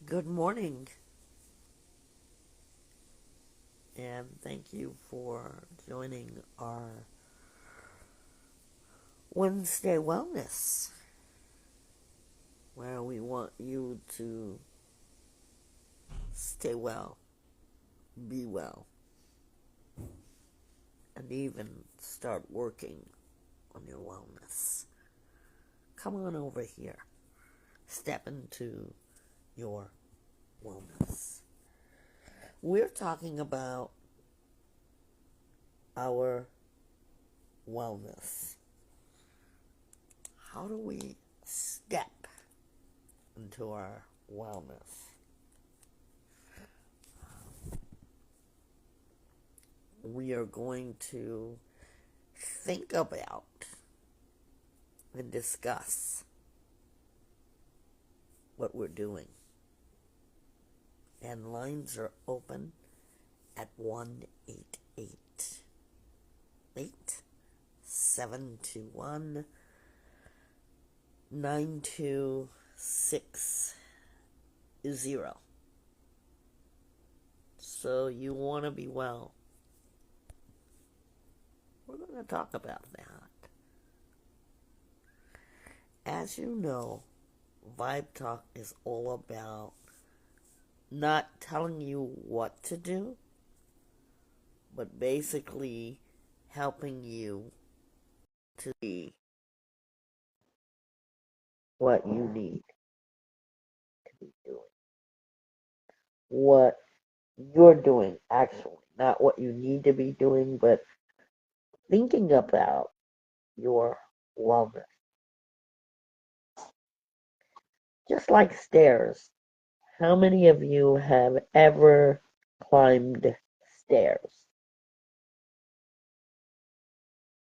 Good morning, and thank you for joining our Wednesday Wellness, where we want you to stay well, be well, and even start working on your wellness. Come on over here, step into your wellness. We're talking about our wellness. How do we step into our wellness? We are going to think about and discuss what we're doing. And lines are open at 1-888 721 9260. So you want to be well. We're going to talk about that. As you know, Vibe Talk is all about not telling you what to do, but basically helping you to be what you need to be doing. What you're doing, actually. Not what you need to be doing, but thinking about your wellness. Just like stairs. How many of you have ever climbed stairs?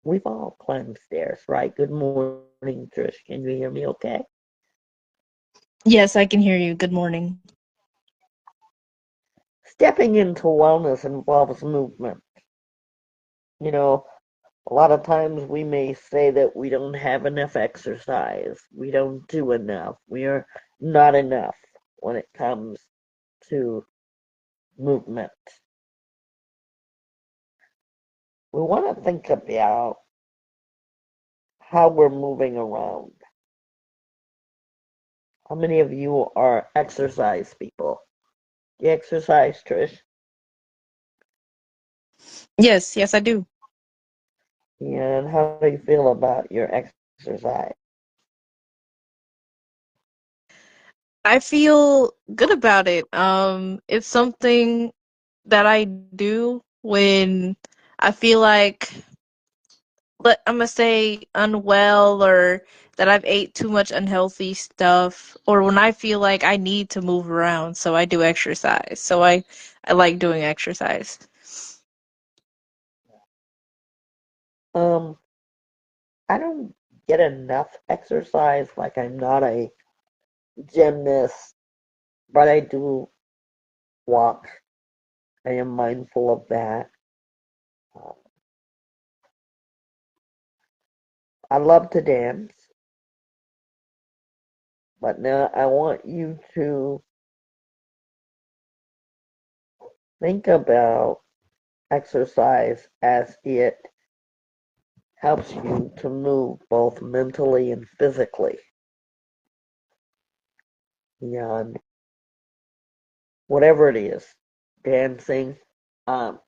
We've all climbed stairs, right? Good morning, Trish. Can you hear me okay? Yes, I can hear you. Good morning. Stepping into wellness involves movement. You know, a lot of times we may say that we don't have enough exercise, we don't do enough, we are not enough when it comes to movement. We want to think about how we're moving around. How many of you are exercise people? Do you exercise, Trish? Yes, I do. And how do you feel about your exercise? I feel good about it. It's something that I do when I feel like, but I'm gonna say unwell or that I've ate too much unhealthy stuff, or when I feel like I need to move around, so I do exercise. So I like doing exercise. Um, I don't get enough exercise, like I'm not a gymnast, but I do walk. I am mindful of that. Uh, I love to dance, but now I want you to think about exercise as it helps you to move both mentally and physically. And whatever it is, dancing.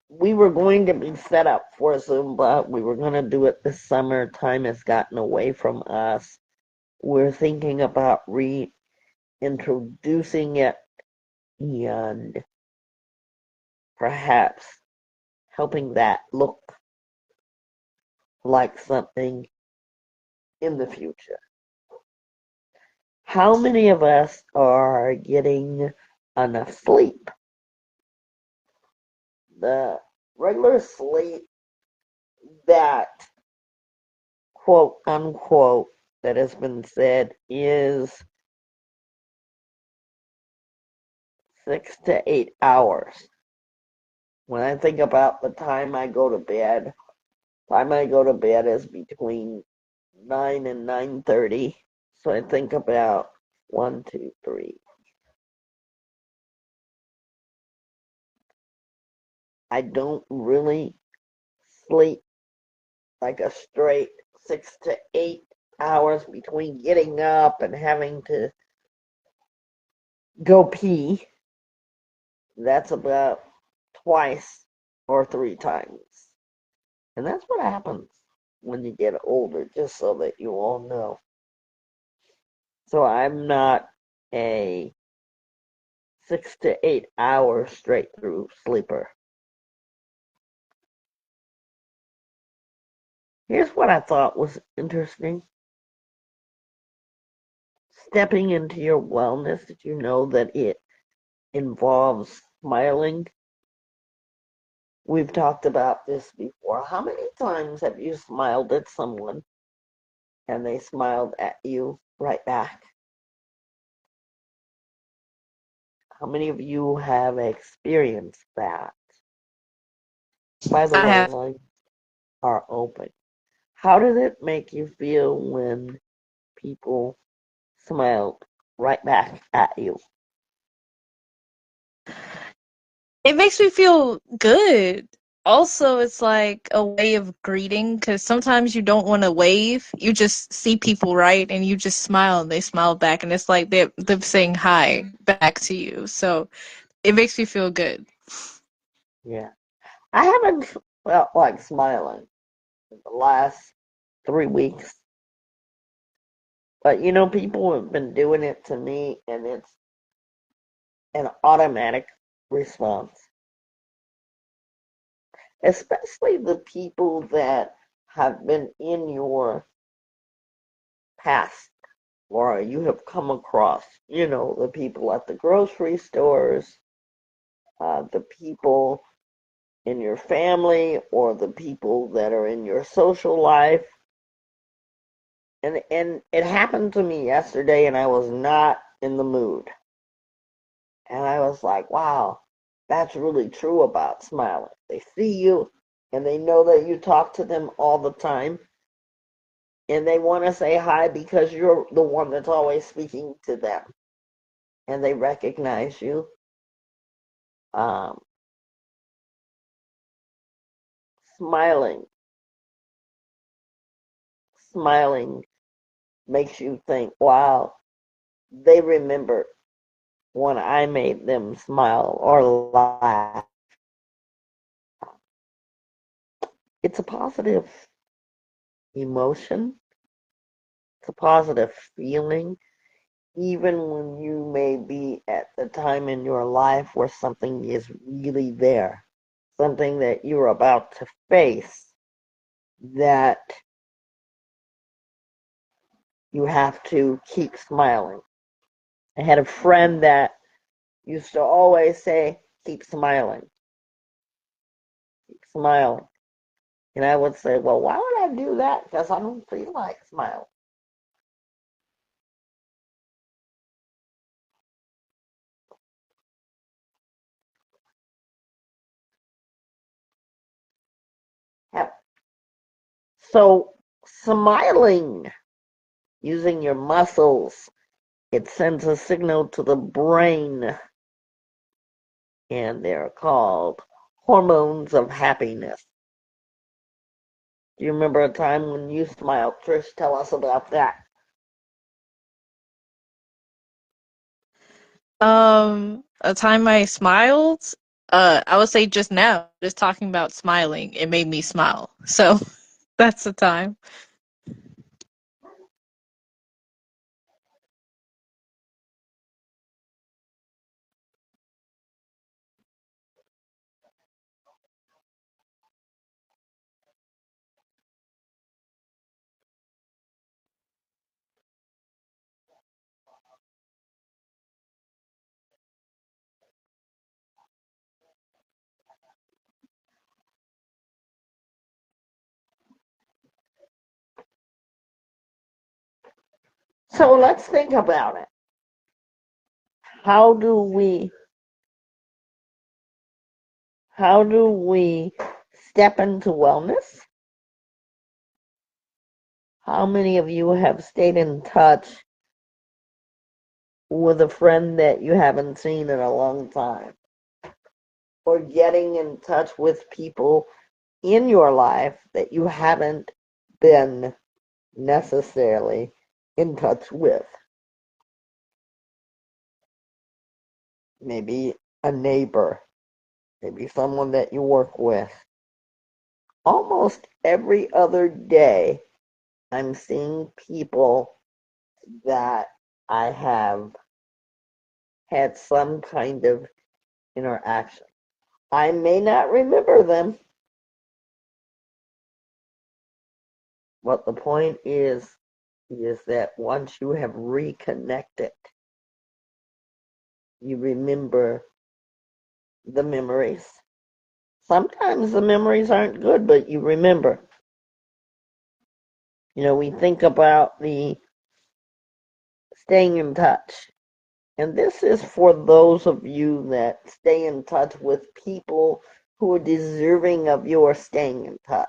We were going to be set up for Zumba. We were going to do it this summer. Time has gotten away from us. We're thinking about reintroducing it and perhaps helping that look like something in the future. How many of us are getting enough sleep? The regular sleep that quote unquote that has been said is 6 to 8 hours. When I think about the time I go to bed is between 9 and 9:30. So I think about 1, 2, 3. I don't really sleep like a straight 6 to 8 hours between getting up and having to go pee. That's about twice or 3 times. And that's what happens when you get older, just so that you all know. So I'm not a 6 to 8 hour straight through sleeper. Here's what I thought was interesting. Stepping into your wellness, did you know that it involves smiling? We've talked about this before. How many times have you smiled at someone and they smiled at you right back? How many of you have experienced that? By the I way, have. lines are open. How did it make you feel when people smiled right back at you? It makes me feel good. Also, it's like a way of greeting because sometimes you don't want to wave. You just see people, right? And you just smile and they smile back. And it's like they're saying hi back to you. So it makes me feel good. Yeah. I haven't felt like smiling in the last 3 weeks, but people have been doing it to me, and it's an automatic response, especially the people that have been in your past or you have come across, the people at the grocery stores, the people in your family, or the people that are in your social life. And it happened to me yesterday, and I was not in the mood. And I was like, wow, that's really true about smiling. They see you and they know that you talk to them all the time, and they want to say hi because you're the one that's always speaking to them, and they recognize you. Um, smiling, smiling makes you think, wow, they remember when I made them smile or laugh. It's a positive emotion, it's a positive feeling, even when you may be at the time in your life where something is really there, something that you're about to face, that you have to keep smiling. I had a friend that used to always say, keep smiling, keep smiling. And I would say, well, why would I do that? Because I don't feel like smiling. So, smiling using your muscles, it sends a signal to the brain, and they're called hormones of happiness. Do you remember a time when you smiled? Trish, tell us about that. A time I smiled. I would say just now, just talking about smiling, it made me smile. So that's the time. So let's think about it. How do we how do we step into wellness? How many of you have stayed in touch with a friend that you haven't seen in a long time? or getting in touch with people in your life that you haven't been necessarily in touch with. Maybe a neighbor, maybe someone that you work with. Almost every other day, I'm seeing people that I have had some kind of interaction. I may not remember them, but the point is that once you have reconnected, you remember the memories. Sometimes the memories aren't good, but you remember. We think about the staying in touch. And this is for those of you that stay in touch with people who are deserving of your staying in touch.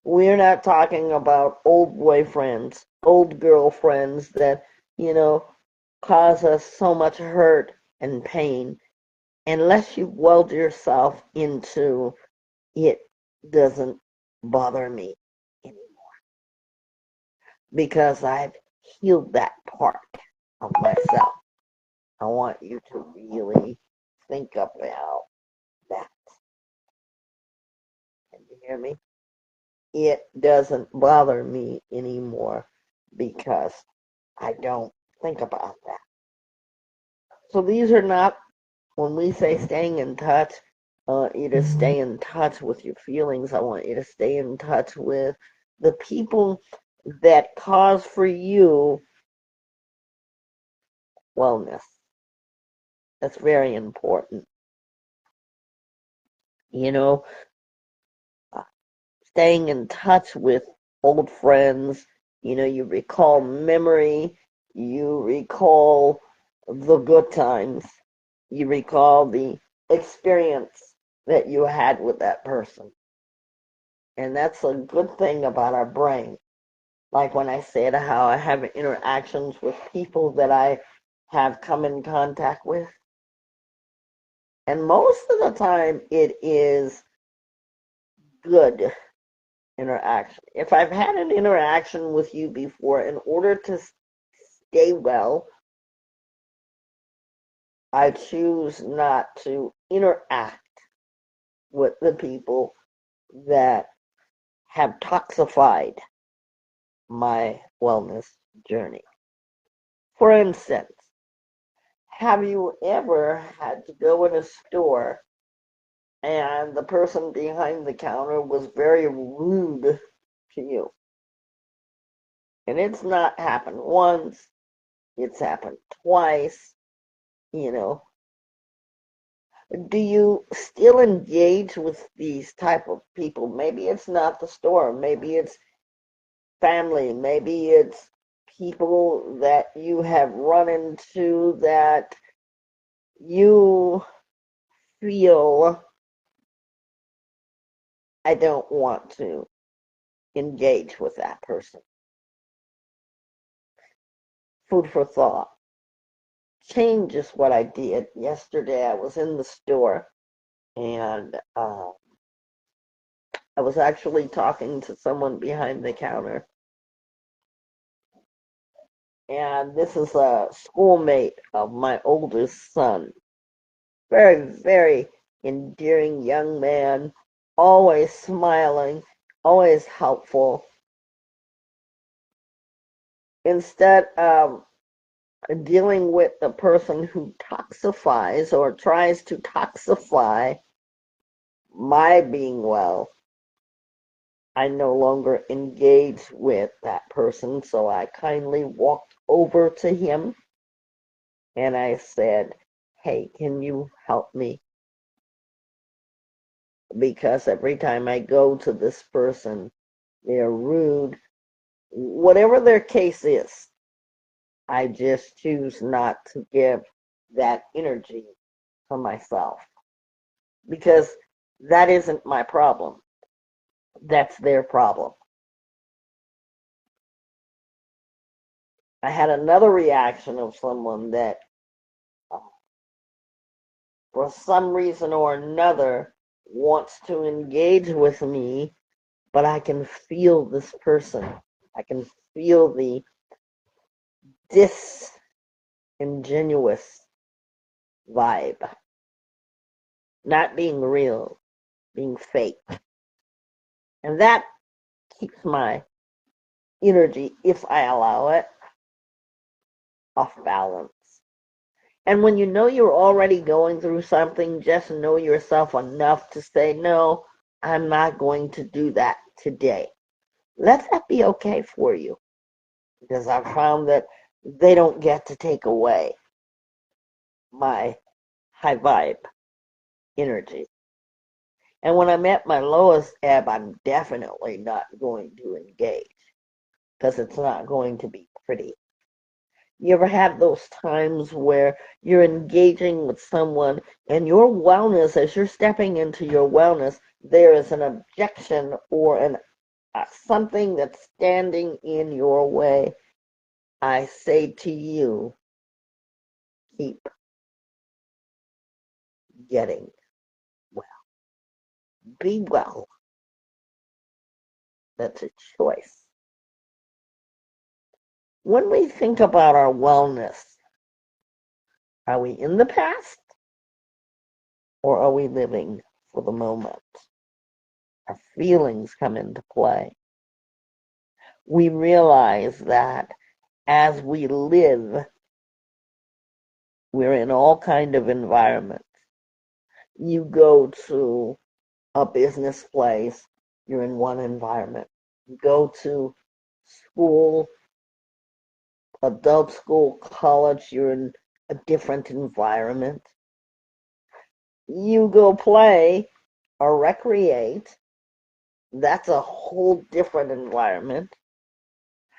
We're not talking about old boyfriends, old girlfriends that, you know, cause us so much hurt and pain. Unless you weld yourself into it doesn't bother me anymore because I've healed that part of myself. I want you to really think about that. Can you hear me? It doesn't bother me anymore because I don't think about that. So these are not, when we say staying in touch, I want you to stay in touch with your feelings. I want you to stay in touch with the people that cause for you wellness. That's very important. You know, staying in touch with old friends, you recall memory, you recall the good times, you recall the experience that you had with that person. And that's a good thing about our brain. Like when I said how I have interactions with people that I have come in contact with. And most of the time it is good interaction. If I've had an interaction with you before, in order to stay well, I choose not to interact with the people that have toxified my wellness journey. For instance, have you ever had to go in a store and the person behind the counter was very rude to you? And it's not happened once, it's happened twice, you know. Do you still engage with these type of people? Maybe it's not the store, maybe it's family, maybe it's people that you have run into that you feel I don't want to engage with that person. Food for thought. Change is what I did yesterday. I was in the store and I was actually talking to someone behind the counter. And this is a schoolmate of my oldest son. Very, very endearing young man, always smiling, always helpful. Instead of dealing with the person who toxifies or tries to toxify my being well, I no longer engage with that person. So I kindly walked over to him and I said, "Hey, can you help me? Because every time I go to this person, they're rude. Whatever their case is, I just choose not to give that energy to myself because that isn't my problem. That's their problem." I had another reaction of someone that, for some reason or another wants to engage with me, but I can feel this person. I can feel the disingenuous vibe. Not being real, being fake. And that keeps my energy, if I allow it, off balance. And when you know you're already going through something, just know yourself enough to say, no, I'm not going to do that today. Let that be okay for you. Because I've found that they don't get to take away my high vibe energy. And when I'm at my lowest ebb, I'm definitely not going to engage because it's not going to be pretty. You ever have those times where you're engaging with someone and your wellness, as you're stepping into your wellness, there is an objection or something that's standing in your way? I say to you, keep getting well. Be well. That's a choice. When we think about our wellness, are we in the past or are we living for the moment? Our feelings come into play. We realize that as we live, we're in all kind of environments. You go to a business place, you're in one environment. You go to school, adult school, college, you're in a different environment. You go play or recreate, that's a whole different environment.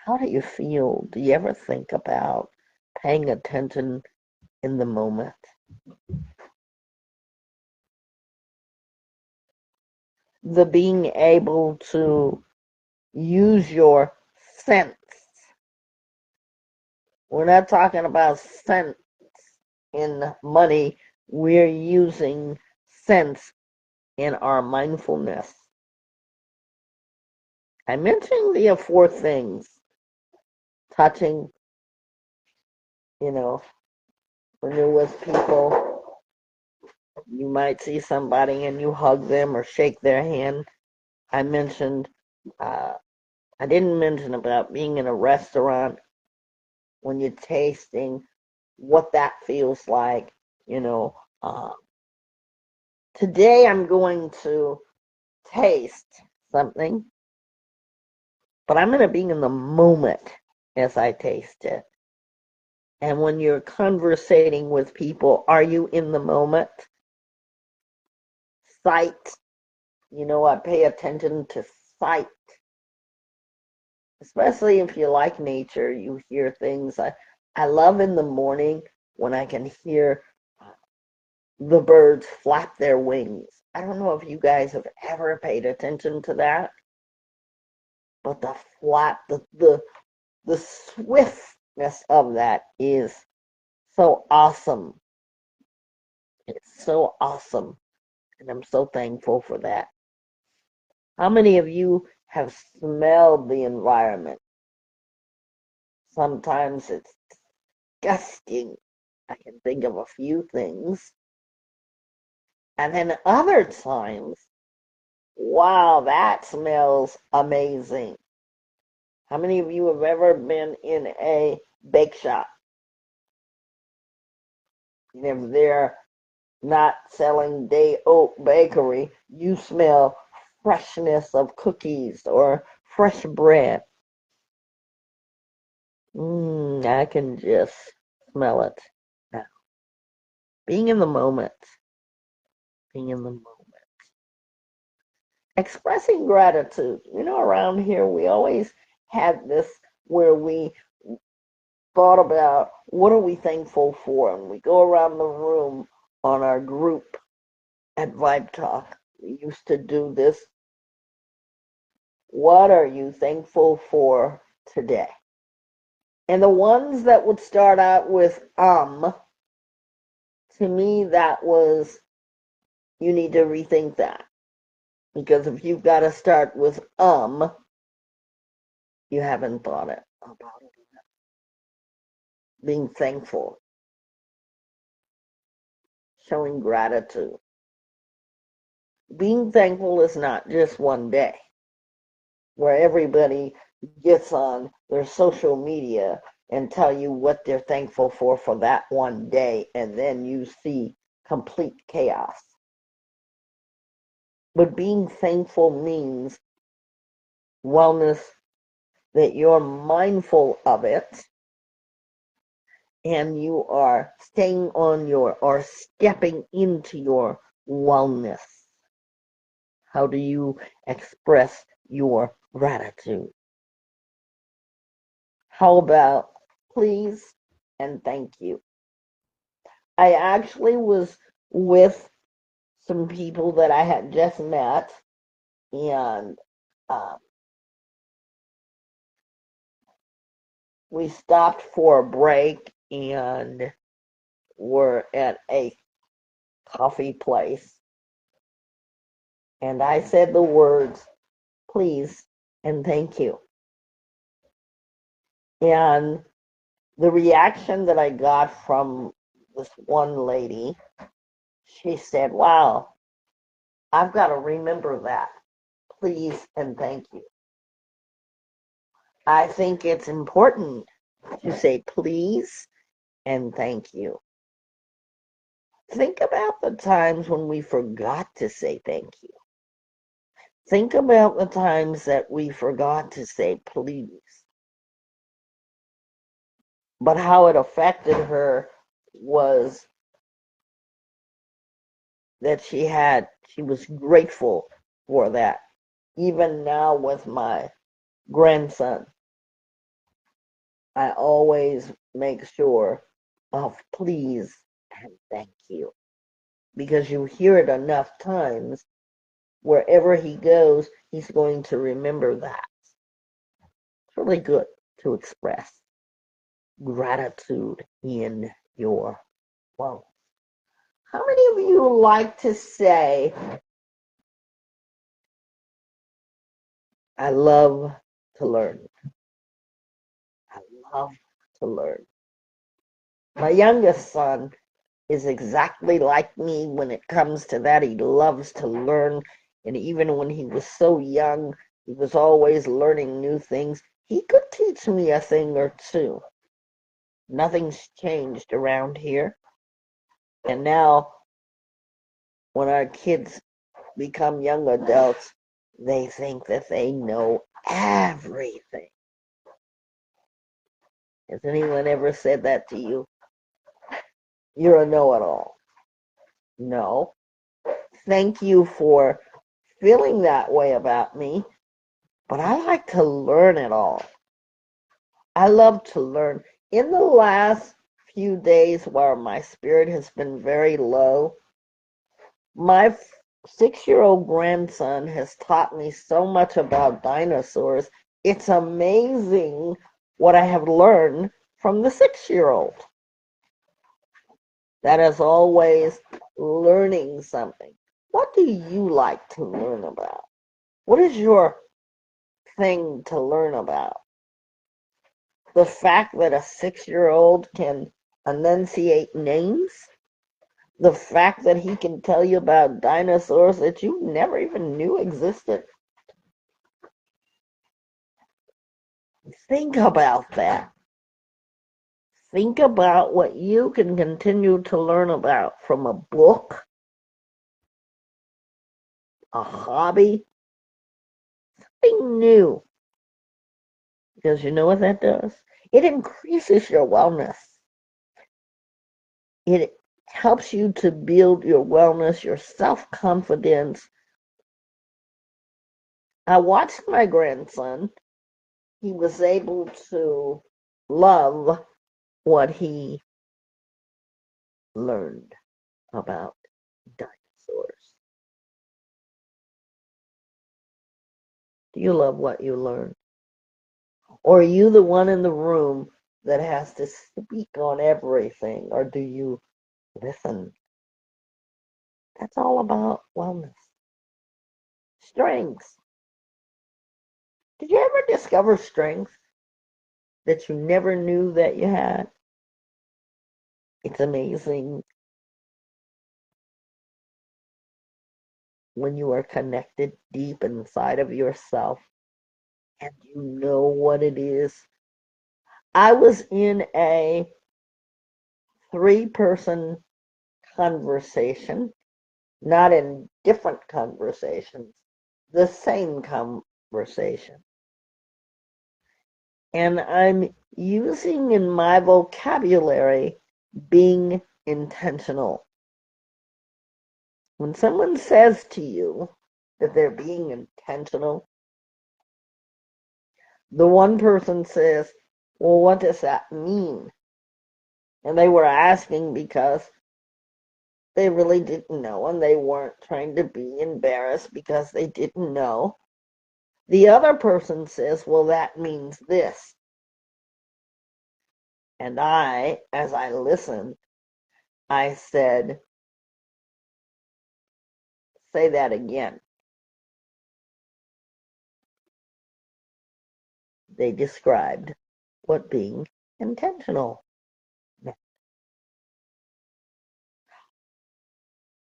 How do you feel? Do you ever think about paying attention in the moment? The being able to use your sense. We're not talking about sense in money. We're using sense in our mindfulness. I mentioned the four things: touching, you know, when you're with people, you might see somebody and you hug them or shake their hand. I mentioned, uh, I didn't mention about being in a restaurant when you're tasting what that feels like, you know. Today I'm going to taste something, but I'm going to be in the moment as I taste it. And when you're conversating with people, are you in the moment? Sight, I pay attention to sight, especially if you like nature, you hear things. I love in the morning when I can hear the birds flap their wings. I don't know if you guys have ever paid attention to that, but the flap, the swiftness of that is so awesome. It's so awesome, and I'm so thankful for that. How many of you have smelled the environment? Sometimes it's disgusting. I can think of a few things. And then other times, wow, that smells amazing. How many of you have ever been in a bake shop? And if they're not selling day oat bakery, you smell freshness of cookies or fresh bread. I can just smell it now. Being in the moment. Being in the moment. Expressing gratitude. Around here we always had this where we thought about what are we thankful for, and we go around the room on our group at Vibe Talk. We used to do this. What are you thankful for today? And the ones that would start out with To me, that was, you need to rethink that. Because if you've got to start with, you haven't thought it about it. Being thankful, showing gratitude. Being thankful is not just one day where everybody gets on their social media and tell you what they're thankful for that one day, and then you see complete chaos. But being thankful means wellness, that you're mindful of it and you are staying on your, or stepping into your wellness. How do you express your gratitude? How about please and thank you? I actually was with some people that I had just met, and um, we stopped for a break and were at a coffee place. And I said the words, please and thank you. And the reaction that I got from this one lady, she said, wow, I've got to remember that. Please and thank you. I think it's important to say please and thank you. Think about the times when we forgot to say thank you. Think about the times that we forgot to say please. But how it affected her was that she was grateful for that. Even now with my grandson, I always make sure of please and thank you. Because you hear it enough times, wherever he goes, he's going to remember that. It's really good to express gratitude in your world. How many of you like to say, I love to learn? I love to learn. My youngest son is exactly like me when it comes to that. He loves to learn. And even when he was so young, he was always learning new things. He could teach me a thing or two. Nothing's changed around here. And now, when our kids become young adults, they think that they know everything. Has anyone ever said that to you? You're a know-it-all. No. Thank you for feeling that way about me, but I like to learn it all. I love to learn. In the last few days where my spirit has been very low, my 6-year-old grandson has taught me so much about dinosaurs. It's amazing what I have learned from the 6-year-old. That is always learning something. What do you like to learn about? What is your thing to learn about? The fact that a 6-year-old can enunciate names? The fact that he can tell you about dinosaurs that you never even knew existed? Think about that. Think about what you can continue to learn about from a book, a hobby, something new. Because you know what that does? It increases your wellness. It helps you to build your wellness, your self-confidence. I watched my grandson. He was able to love what he learned about dinosaurs. Do you love what you learned? Or are you the one in the room that has to speak on everything? Or do you Listen, that's all about wellness. Strengths. Did you ever discover strengths that you never knew that you had? It's amazing when you are connected deep inside of yourself and you know what it is. I was in a three-person conversation, not in different conversations, the same conversation. And I'm using in my vocabulary being intentional. When someone says to you that they're being intentional, the one person says, well, what does that mean? And they were asking because they really didn't know and they weren't trying to be embarrassed because they didn't know. The other person says, well, that means this. And I, as I listened, I said, say that again. They described what being intentional meant.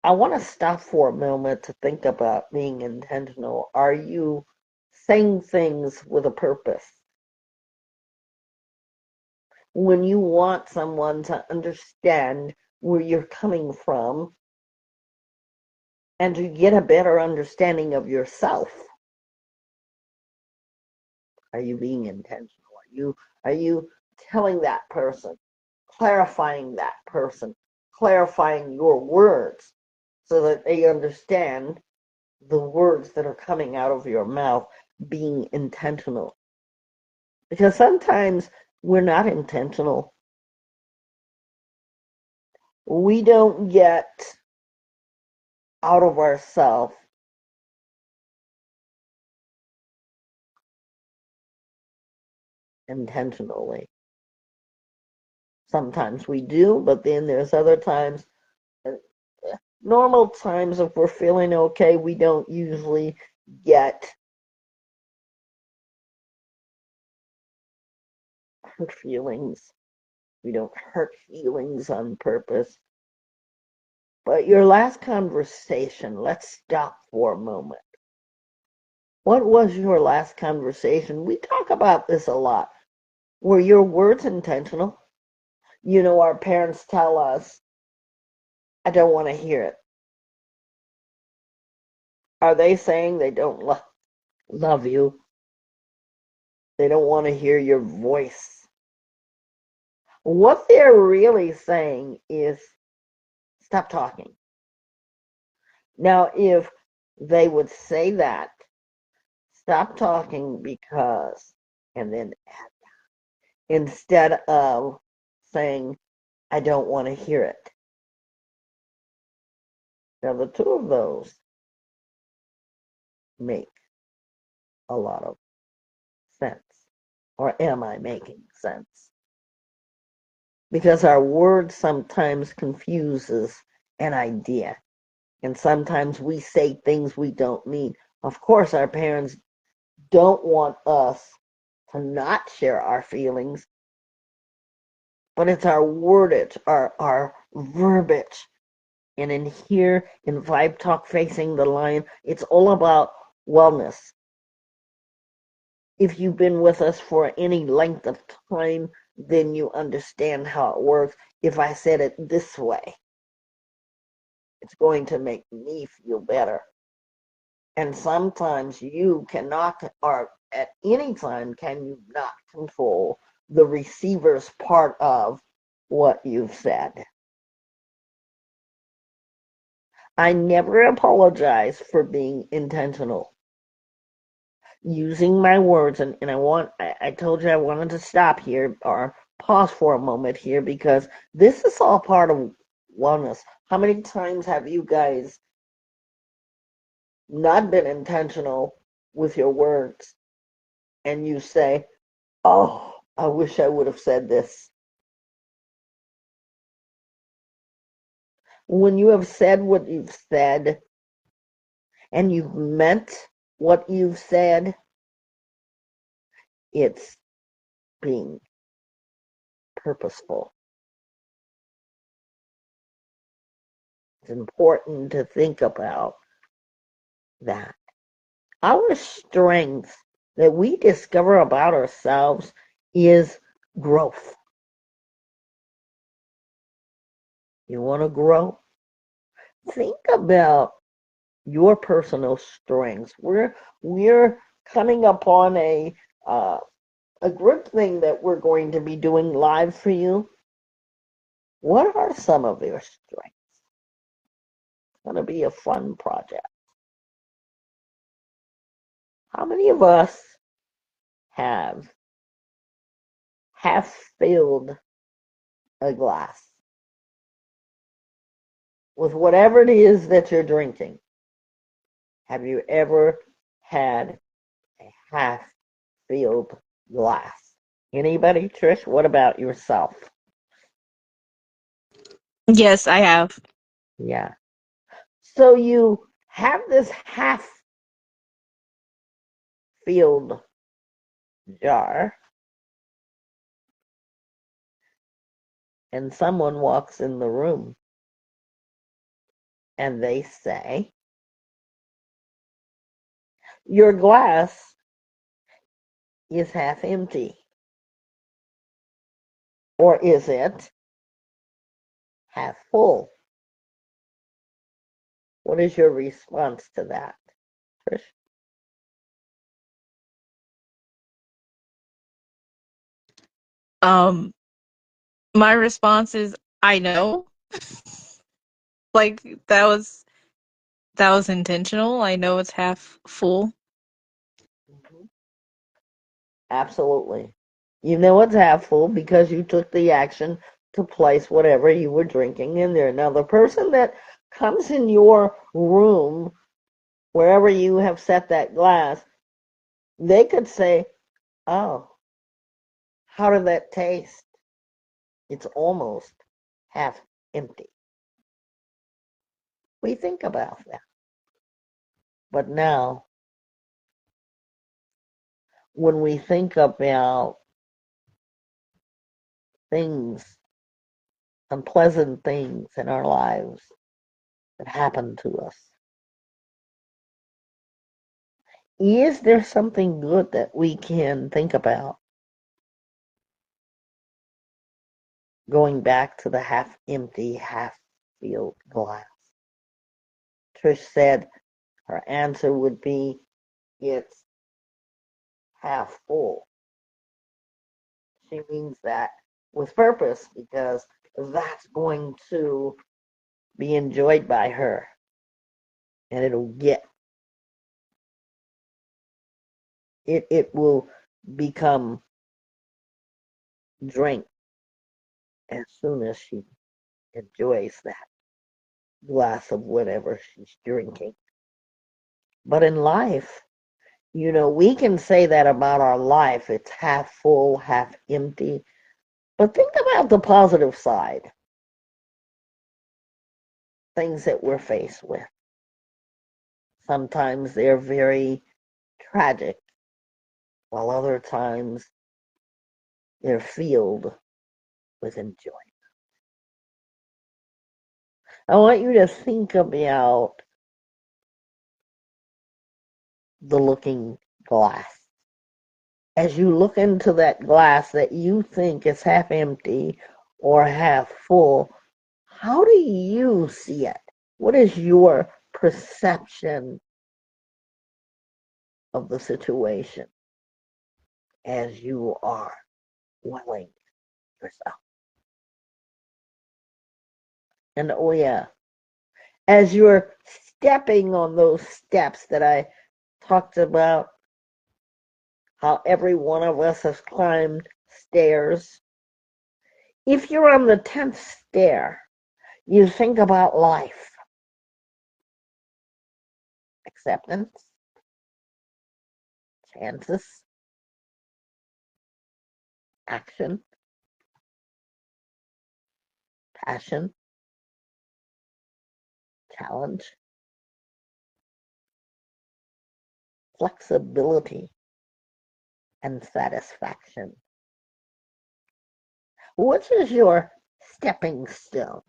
I want to stop for a moment to think about being intentional. Are you saying things with a purpose? When you want someone to understand where you're coming from and to get a better understanding of yourself, are you being intentional? Are you telling that person, clarifying that person, clarifying your words so that they understand the words that are coming out of your mouth, being intentional? Because sometimes we're not intentional. We don't get out of ourselves intentionally. Sometimes we do, but then there's other times, uh, normal times, if we're feeling okay, we don't usually get hurt feelings. We don't hurt feelings on purpose. But your last conversation, let's stop for a moment. What was your last conversation? We talk about this a lot. Were your words intentional? You know, our parents tell us, I don't want to hear it. Are they saying they don't love you? They don't want to hear your voice. What they're really saying is, stop talking. Now, if they would say that, stop talking because, and then instead of saying, I don't want to hear it. Now, the two of those make a lot of sense. Or am I making sense? Because our words sometimes confuses an idea. And sometimes we say things we don't mean. Of course, our parents don't want us to not share our feelings, but it's our wordage, our verbiage. And in here, in Vibe Talk Facing the Lion, it's all about wellness. If you've been with us for any length of time, then you understand how it works. If I said it this way, it's going to make me feel better. And sometimes you cannot, or at any time, can you not control the receiver's part of what you've said. I never apologize for being intentional. Using my words, and I told you I wanted to stop here or pause for a moment here because this is all part of wellness. How many times have you guys not been intentional with your words and you say, oh, I wish I would have said this? when you have said what you've said and you've meant what you've said, it's being purposeful. It's important to think about that. Our strength that we discover about ourselves is growth. You want to grow? Think about your personal strengths. We're coming upon a group thing that we're going to be doing live for you. What are some of your strengths? It's going to be a fun project. How many of us have half filled a glass with whatever it is that you're drinking? Have you ever had a half filled glass? Anybody, Trish? What about yourself? Yes, I have. Yeah. So you have this half filled jar, and someone walks in the room and they say, your glass is half empty. Or is it half full? What is your response to that, Trish? Um, my response is I know. Like that was intentional. I know it's half full. Mm-hmm. Absolutely. You know it's half full because you took the action to place whatever you were drinking in there. Now, the person that comes in your room, wherever you have set that glass, they could say, oh, how did that taste? It's almost half empty. We think about that. But now, when we think about things, unpleasant things in our lives that happen to us, is there something good that we can think about? Going back to the half empty, half filled glass. Trish said her answer would be it's half full. She means that with purpose because that's going to be enjoyed by her and it will become drink as soon as she enjoys that glass of whatever she's drinking. But in life, we can say that about our life. It's half full, half empty. But think about the positive side, things that we're faced with. Sometimes they're very tragic, while other times they're filled with enjoyment. I want you to think about the looking glass. As you look into that glass that you think is half empty or half full, how do you see it? What is your perception of the situation as you are welling yourself? And oh, yeah, as you're stepping on those steps that I talked about, how every one of us has climbed stairs. If you're on the 10th stair, you think about life, acceptance, chances, action, passion, challenge, flexibility, and satisfaction. Which is your stepping stone?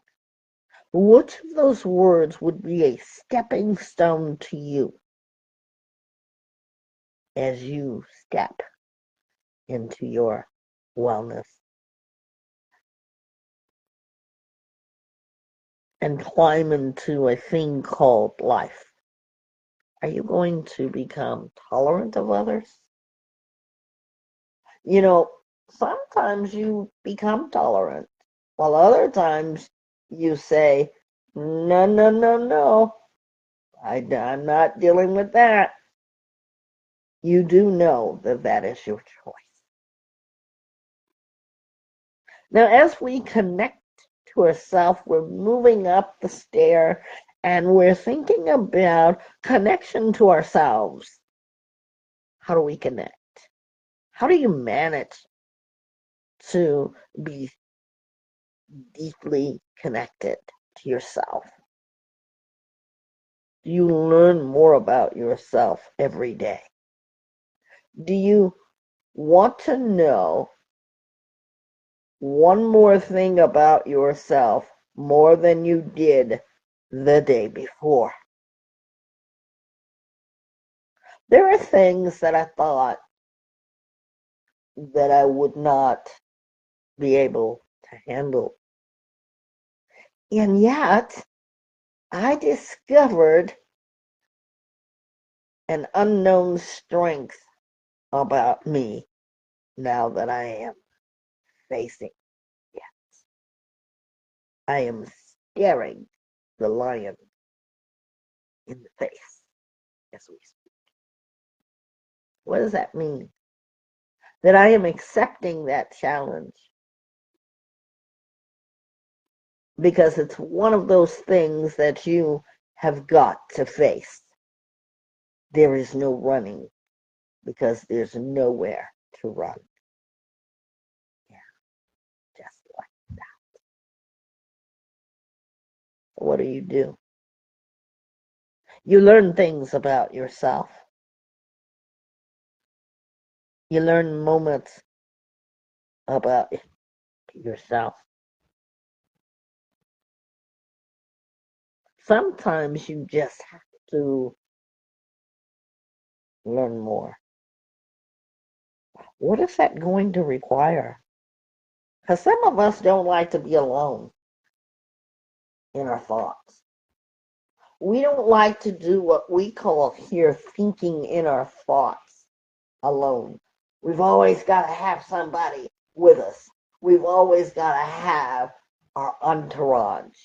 Which of those words would be a stepping stone to you as you step into your wellness and climb into a thing called life? Are you going to become tolerant of others? You know, sometimes you become tolerant, while other times you say, no, no, no, no, I'm not dealing with that. You do know that that is your choice. Now, as we connect to ourselves, we're moving up the stair and we're thinking about connection to ourselves. How do we connect? How do you manage to be deeply connected to yourself? Do you learn more about yourself every day? Do you want to know one more thing about yourself more than you did the day before? There are things that I thought that I would not be able to handle. And yet, I discovered an unknown strength about me now that I am facing it. I am staring the lion in the face as we speak. What does that mean? That I am accepting that challenge because it's one of those things that you have got to face. There is no running because there's nowhere to run. Yeah, just like that. What do? You learn things about yourself. You learn moments about yourself. Sometimes you just have to learn more. What is that going to require? Because some of us don't like to be alone in our thoughts. We don't like to do what we call here thinking in our thoughts alone. We've always got to have somebody with us. We've always got to have our entourage.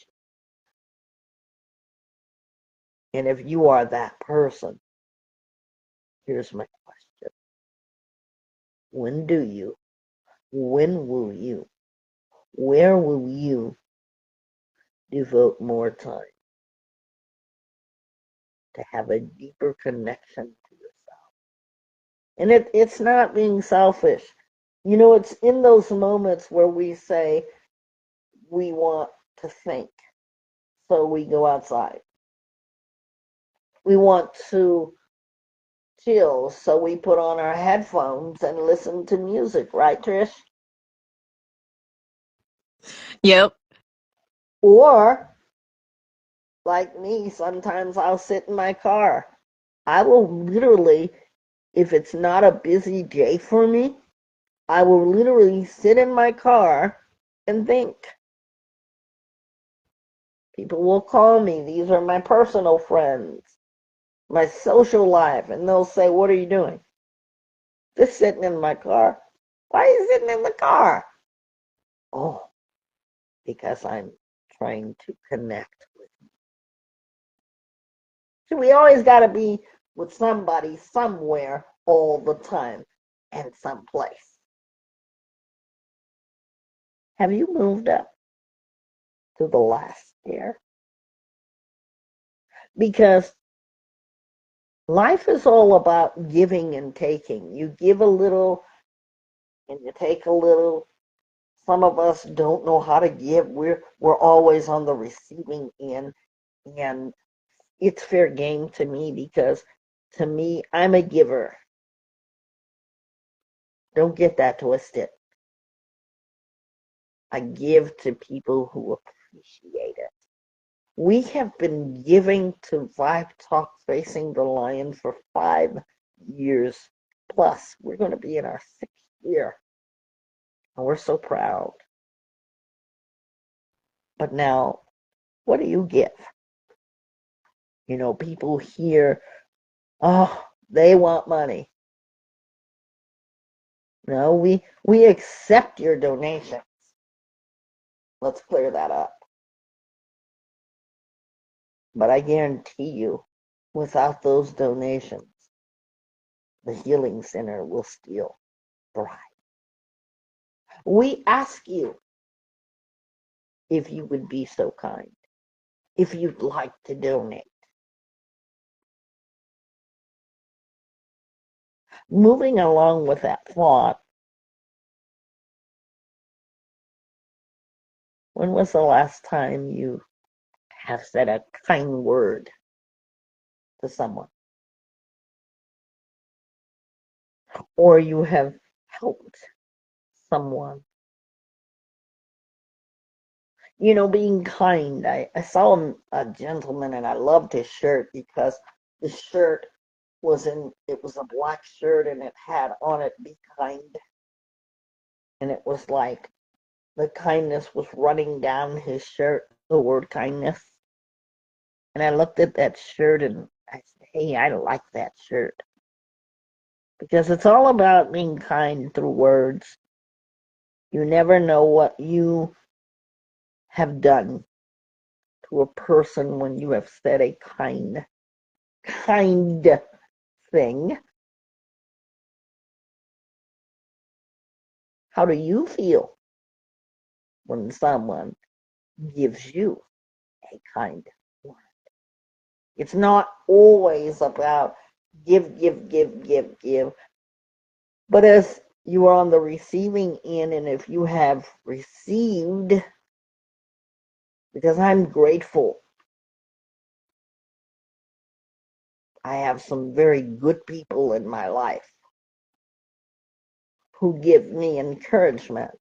And if you are that person, here's my question. When do you? When will you? Where will you devote more time to have a deeper connection to yourself? And it's not being selfish. You know, it's in those moments where we say we want to think, so we go outside. We want to chill, so we put on our headphones and listen to music, right, Trish? Yep. Or, like me, sometimes I'll sit in my car. I will literally, if it's not a busy day for me, I will literally sit in my car and think. People will call me. These are my personal friends, my social life, and they'll say, "What are you doing?" Just sitting in my car. Why are you sitting in the car? Oh, because I'm trying to connect with you. So we always got to be with somebody somewhere all the time and someplace. Have you moved up to the last stair? Because life is all about giving and taking. You give a little and you take a little. Some of us don't know how to give. We're always on the receiving end. And it's fair game to me because to me, I'm a giver. Don't get that twisted. I give to people who appreciate it. We have been giving to Vibe Talk Facing the Lion for 5 years plus. We're going to be in our 6th year, and we're so proud. But now, what do you give? People hear, oh, they want money. No, we accept your donations. Let's clear that up. But I guarantee you, without those donations, the Healing Center will still thrive. We ask you if you would be so kind, if you'd like to donate. Moving along with that thought, when was the last time you have said a kind word to someone? Or you have helped someone? Being kind. I saw a gentleman and I loved his shirt because the shirt it was a black shirt and it had on it, be kind. And it was like the kindness was running down his shirt, the word kindness. And I looked at that shirt and I said, hey, I like that shirt. Because it's all about being kind through words. You never know what you have done to a person when you have said a kind thing. How do you feel when someone gives you a kind word? It's not always about give, give, give, give, give. But as you are on the receiving end, and if you have received, because I'm grateful, I have some very good people in my life who give me encouragement,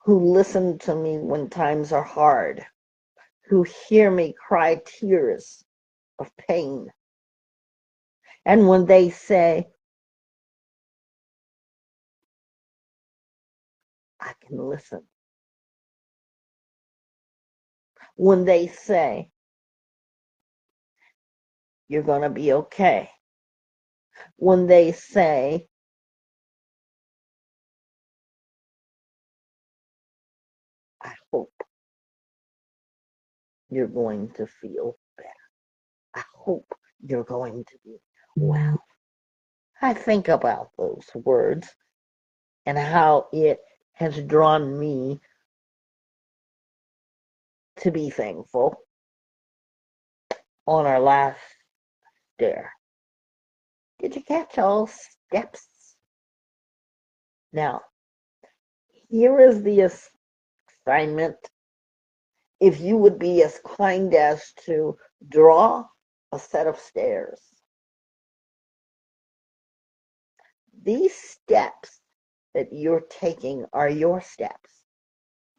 who listen to me when times are hard, who hear me cry tears of pain. And when they say, I can listen. When they say, you're going to be okay. When they say, I hope you're going to feel better. I hope you're going to be well. I think about those words and how it has drawn me to be thankful on our last dare. Did you catch all steps? Now, here is the assignment. If you would be as kind as to draw a set of stairs. These steps that you're taking are your steps.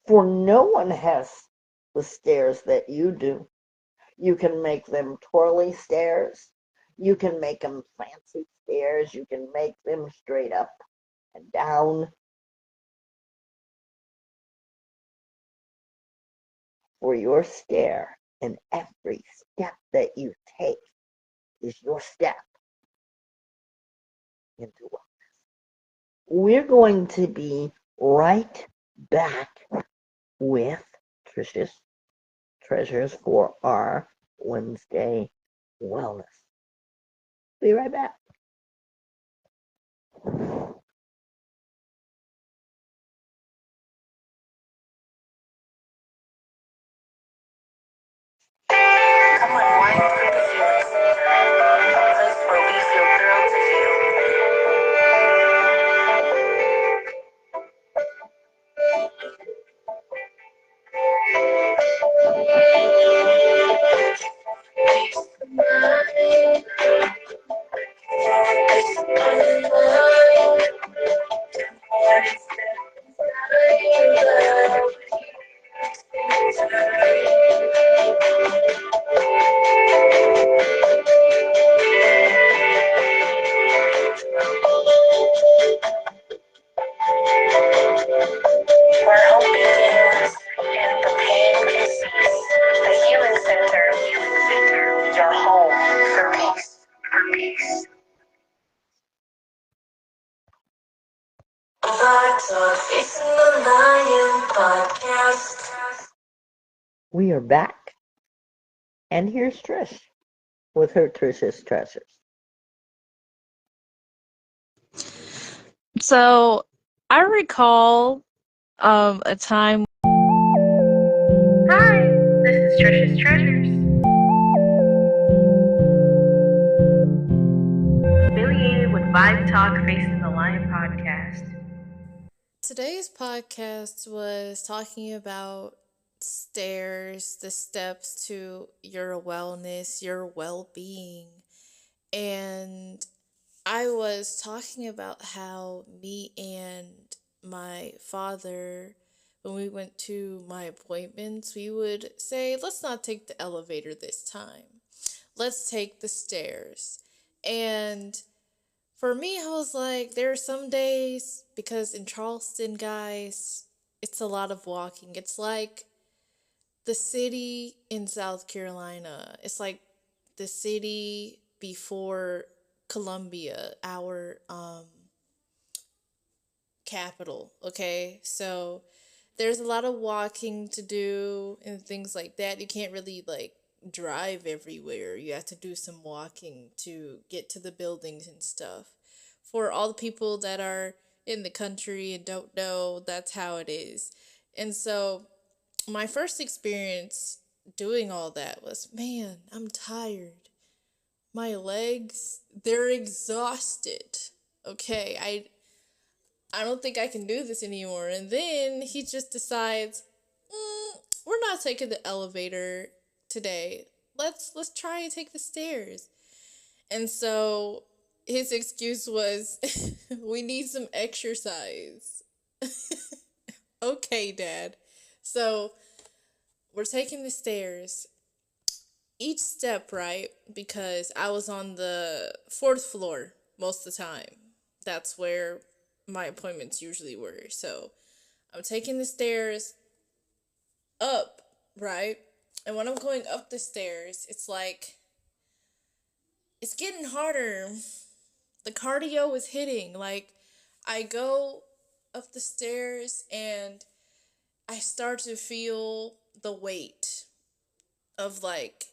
For no one has the stairs that you do. You can make them twirly stairs. You can make them fancy stairs. You can make them straight up and down. For your stair, and every step that you take is your step into wellness. We're going to be right back with Trisha's treasures for our Wednesday wellness. Be right back. Come unwind with the Healing Center, a place where we feel thrilled to heal. Where hope begins and the pain can cease. The Healing Center, your home for peace. It's the Lion Podcast. We are back, and here's Trish with her Trish's Treasures. So I recall a time. Hi, this is Trisha's Treasures. Affiliated with Vibe Talk Facing the Lion podcast. Today's podcast was talking about stairs, the steps to your wellness, your well-being. And I was talking about how me and my father, when we went to my appointments, we would say, let's not take the elevator this time. Let's take the stairs. And for me, I was like, there are some days, because in Charleston, guys, it's a lot of walking. It's like the city in South Carolina. It's like the city before Columbia, our capital, okay? So there's a lot of walking to do and things like that. You can't really like drive everywhere. You have to do some walking to get to the buildings and stuff. For all the people that are in the country and don't know, that's how it is. And so my first experience doing all that was, man, I'm tired. My legs, they're exhausted. Okay, I don't think I can do this anymore. And then he just decides, we're not taking the elevator today. Let's try and take the stairs. And so his excuse was, we need some exercise. Okay, Dad. So we're taking the stairs. Each step, right? Because I was on the 4th floor most of the time. That's where my appointments usually were. So I'm taking the stairs up, right? And when I'm going up the stairs, it's like, it's getting harder. The cardio is hitting. Like, I go up the stairs and I start to feel the weight of like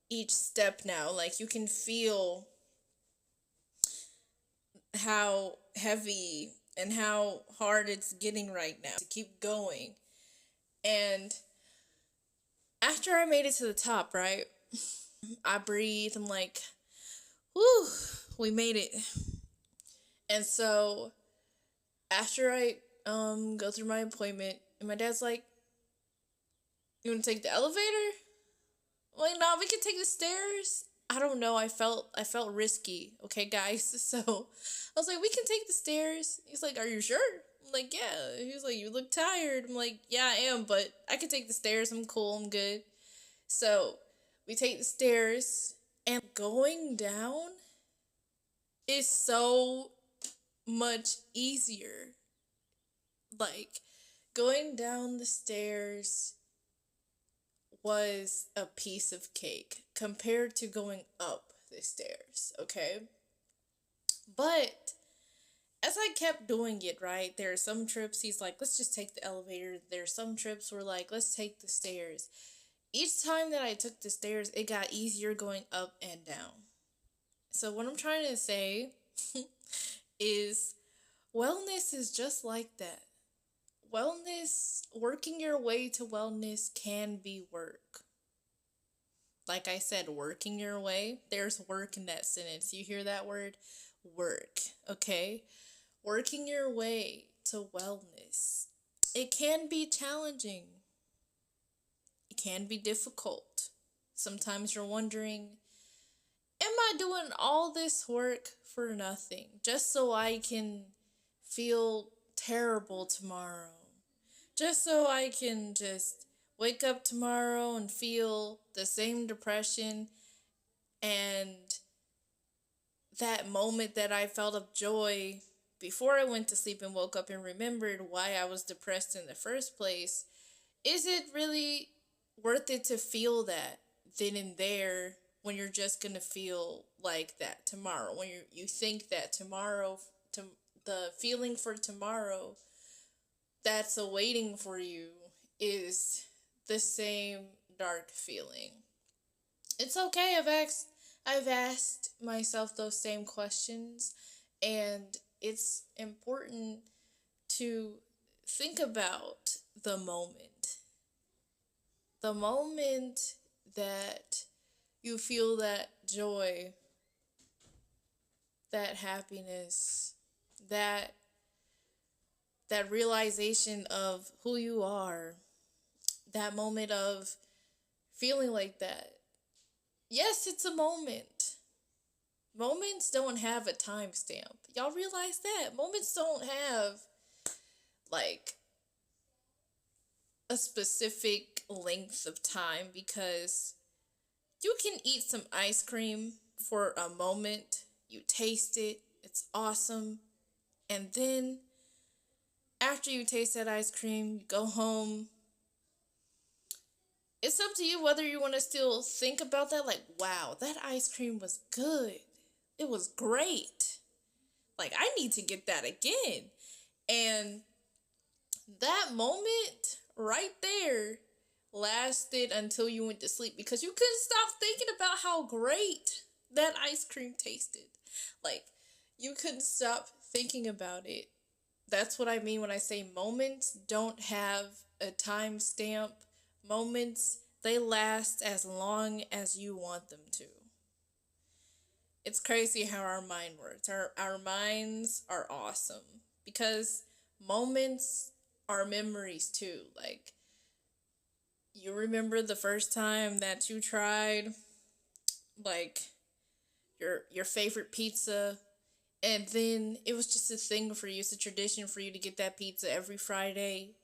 each step now. Like, you can feel how heavy and how hard it's getting right now to keep going. And after I made it to the top, right, I breathe. I'm like, whew, we made it. And so after I go through my appointment, and my dad's like, you want to take the elevator? I'm like, no, we can take the stairs. I don't know. I felt risky. Okay, guys. So I was like, we can take the stairs. He's like, are you sure? I'm like, yeah. He was like, you look tired. I'm like, yeah, I am, but I can take the stairs. I'm cool. I'm good. So we take the stairs, and going down is so much easier. Like, going down the stairs was a piece of cake compared to going up the stairs, okay? But as I kept doing it, right, there are some trips he's like, let's just take the elevator. There are some trips where like, let's take the stairs. Each time that I took the stairs, it got easier going up and down. So what I'm trying to say is wellness is just like that. Wellness, working your way to wellness can be work. Like I said, working your way, there's work in that sentence. You hear that word? Work, okay? Working your way to wellness. It can be challenging. It can be difficult. Sometimes you're wondering, am I doing all this work for nothing, just so I can feel terrible tomorrow. Just so I can just wake up tomorrow and feel the same depression, and that moment that I felt of joy before I went to sleep and woke up and remembered why I was depressed in the first place. Is it really worth it to feel that then and there when you're just gonna feel like that tomorrow? When you think that tomorrow, to the feeling for tomorrow that's awaiting for you is the same dark feeling. It's okay. I've asked myself those same questions, and it's important to think about the moment. The moment that you feel that joy, that happiness, that realization of who you are, that moment of feeling like that. Yes, it's a moment. Moments don't have a timestamp. Y'all realize that? Moments don't have, like, a specific length of time, because you can eat some ice cream for a moment, you taste it, it's awesome, and then after you taste that ice cream, you go home. It's up to you whether you want to still think about that, like, wow, that ice cream was good. It was great. Like, I need to get that again. And that moment right there lasted until you went to sleep, because you couldn't stop thinking about how great that ice cream tasted. Like, you couldn't stop thinking about it. That's what I mean when I say moments don't have a timestamp. Moments, they last as long as you want them to. It's crazy how our mind works. Our minds are awesome, because moments are memories too. Like, you remember the first time that you tried, like, your favorite pizza, and then it was just a thing for you. It's a tradition for you to get that pizza every Friday.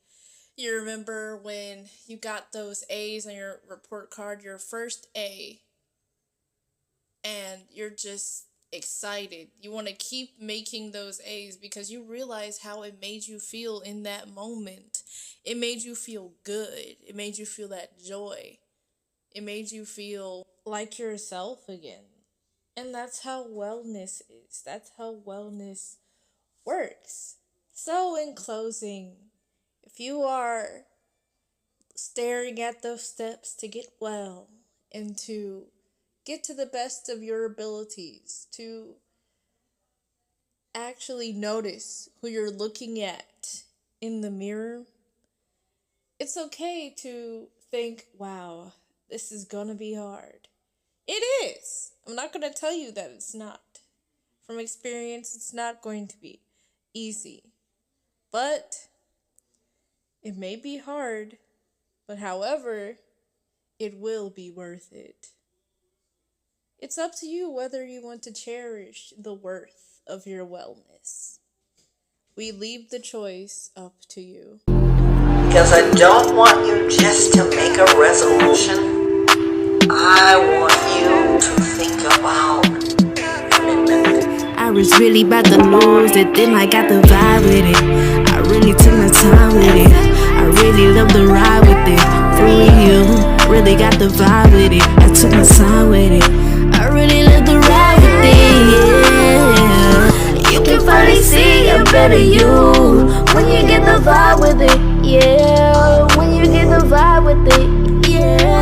You remember when you got those A's on your report card, your first A, and you're just excited. You want to keep making those A's because you realize how it made you feel in that moment. It made you feel good. It made you feel that joy. It made you feel like yourself again. And that's how wellness is. That's how wellness works. So, in closing, if you are staring at those steps to get well and to get to the best of your abilities, to actually notice who you're looking at in the mirror, it's okay to think, wow, this is gonna be hard. It is. I'm not gonna tell you that it's not. From experience, it's not going to be easy. But it may be hard, but however, it will be worth it. It's up to you whether you want to cherish the worth of your wellness. We leave the choice up to you. Because I don't want you just to make a resolution. I want you to think about commitment. I was really about to lose it, then I got the vibe with it. I really took my time with it. I really love the ride with it. For you, really got the vibe with it. I took my time with it. I really love the ride with it, yeah. You can finally see a better you when you get the vibe with it, yeah. When you get the vibe with it, yeah.